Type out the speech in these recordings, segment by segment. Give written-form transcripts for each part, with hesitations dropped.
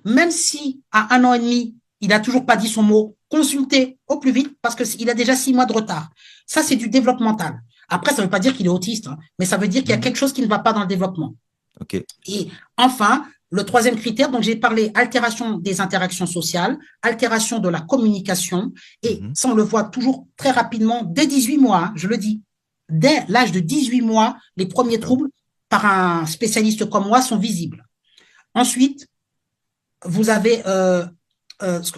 même si à 1 an et demi, il n'a toujours pas dit son mot, consultez au plus vite parce qu'il a déjà 6 mois de retard. Ça, c'est du développement mental. Après, ça ne veut pas dire qu'il est autiste, hein, mais ça veut dire qu'il y a quelque chose qui ne va pas dans le développement. Ok. Et enfin, le troisième critère, donc j'ai parlé altération des interactions sociales, altération de la communication, et Mhm. ça on le voit toujours très rapidement dès 18 mois, hein, je le dis. Dès l'âge de 18 mois, les premiers D'accord. troubles par un spécialiste comme moi sont visibles. Ensuite, vous avez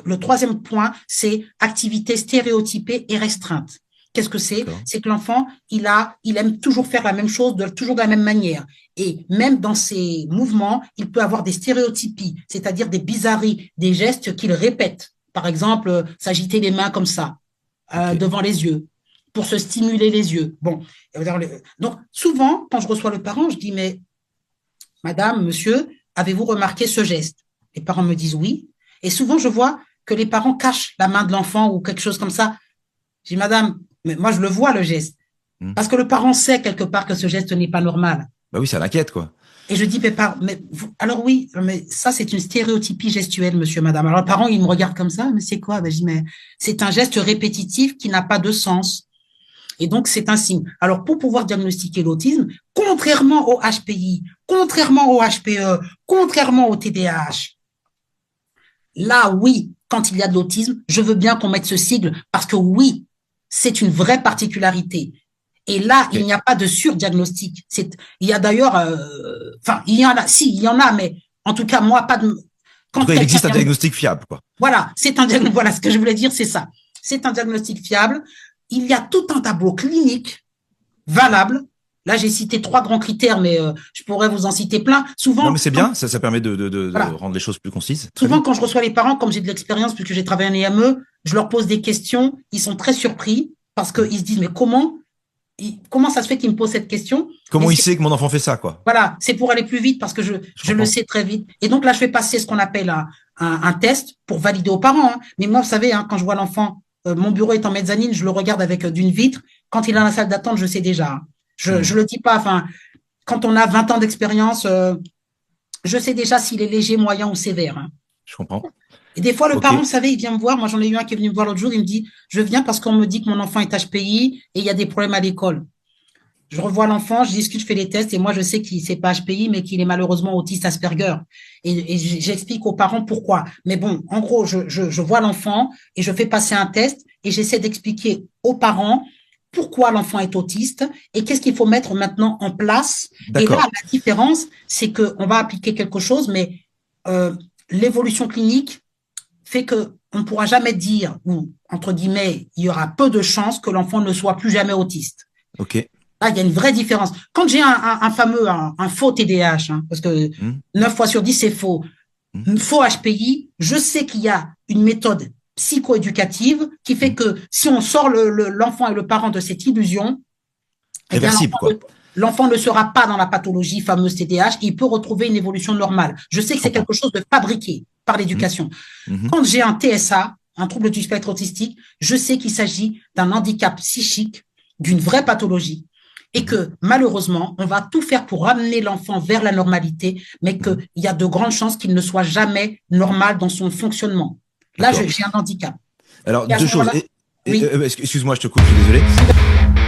le troisième point, c'est activité stéréotypée et restreinte. Qu'est-ce que c'est? D'accord. C'est que l'enfant, il aime toujours faire la même chose, toujours de la même manière. Et même dans ses mouvements, il peut avoir des stéréotypies, c'est-à-dire des bizarreries, des gestes qu'il répète. Par exemple, s'agiter les mains comme ça, Ok. devant les yeux, pour se stimuler les yeux. Bon, donc souvent, quand je reçois le parent, je dis, mais madame, monsieur, avez-vous remarqué ce geste? Les parents me disent oui. Et souvent, je vois que les parents cachent la main de l'enfant ou quelque chose comme ça. Je dis, madame, mais moi, je le vois, le geste. Hmm. Parce que le parent sait quelque part que ce geste n'est pas normal. Bah oui, ça l'inquiète, quoi. Et je dis, alors oui, mais ça, c'est une stéréotypie gestuelle, monsieur, madame. Alors, le parent, il me regarde comme ça, mais c'est quoi? Ben, je dis, mais c'est un geste répétitif qui n'a pas de sens. Et donc, c'est un signe. Alors, pour pouvoir diagnostiquer l'autisme, contrairement au HPI, contrairement au HPE, contrairement au TDAH, là, oui, quand il y a de l'autisme, je veux bien qu'on mette ce sigle parce que oui, c'est une vraie particularité. Et là, il Ok. n'y a pas de surdiagnostic. Il y a d'ailleurs, enfin, il y en a, si, il y en a, mais en tout cas, moi, pas de, En tout quand cas, il quelqu'un existe un vient, diagnostic fiable, quoi. voilà, c'est un diagnostic, voilà, ce que je voulais dire, c'est ça. C'est un diagnostic fiable. Il y a tout un tableau clinique valable. Là, j'ai cité 3 grands critères, mais je pourrais vous en citer plein. Non, mais Souvent, c'est bien, ça permet de voilà, rendre les choses plus concises. Très souvent, bien. quand je reçois les parents, comme j'ai de l'expérience, puisque j'ai travaillé en IME, je leur pose des questions. Ils sont très surpris parce Hmm. qu'ils se disent, mais comment ça se fait qu'ils me posent cette question? Mais Comment il sait que mon enfant fait ça, quoi? voilà, c'est pour aller plus vite parce que Je je le comprends. sais très vite. Et donc là, je fais passer ce qu'on appelle un test pour valider aux parents, hein. Mais moi, vous savez, hein, quand je vois l'enfant, mon bureau est en mezzanine, je le regarde avec d'une vitre. Quand il est dans la salle d'attente, je sais déjà, hein. Hmm. Je le dis pas. Enfin, quand on a 20 ans d'expérience, je sais déjà s'il est léger, moyen ou sévère, hein. Je comprends. Et des fois, le Ok. parent, vous savez, il vient me voir. Moi, j'en ai eu un qui est venu me voir l'autre jour. Il me dit, je viens parce qu'on me dit que mon enfant est HPI et il y a des problèmes à l'école. Je revois l'enfant, je discute, je fais les tests et moi, je sais qu'il c'est pas HPI, mais qu'il est malheureusement autiste Asperger. Et j'explique aux parents pourquoi. Mais bon, en gros, je vois l'enfant et je fais passer un test et j'essaie d'expliquer aux parents pourquoi l'enfant est autiste et qu'est-ce qu'il faut mettre maintenant en place. Et là, D'accord. la différence, c'est qu'on va appliquer quelque chose, mais l'évolution clinique fait que on ne pourra jamais dire, ou entre guillemets, il y aura peu de chances que l'enfant ne soit plus jamais autiste. Ok. Là, il y a une vraie différence. Quand j'ai un faux TDAH, hein, parce que Hmm. 9 fois sur 10, c'est faux, Hmm. un faux HPI, je sais qu'il y a une méthode psychoéducative qui fait que si on sort l'enfant et le parent de cette illusion, eh bien, Réversible, quoi. l'enfant ne sera pas dans la pathologie fameuse TDAH, il peut retrouver une évolution normale. Je sais que Je c'est comprends. quelque chose de fabriqué par Hmm. l'éducation. Mhm. Quand j'ai un TSA, un trouble du spectre autistique, je sais qu'il s'agit d'un handicap psychique, d'une vraie pathologie, et Mhm. que malheureusement, on va tout faire pour ramener l'enfant vers la normalité, mais qu'il Mhm. y a de grandes chances qu'il ne soit jamais normal dans son fonctionnement. Là, D'accord. j'ai un handicap. Alors, Et à deux ce choses. moment-là, oui. Excuse-moi, je te coupe, je suis désolé.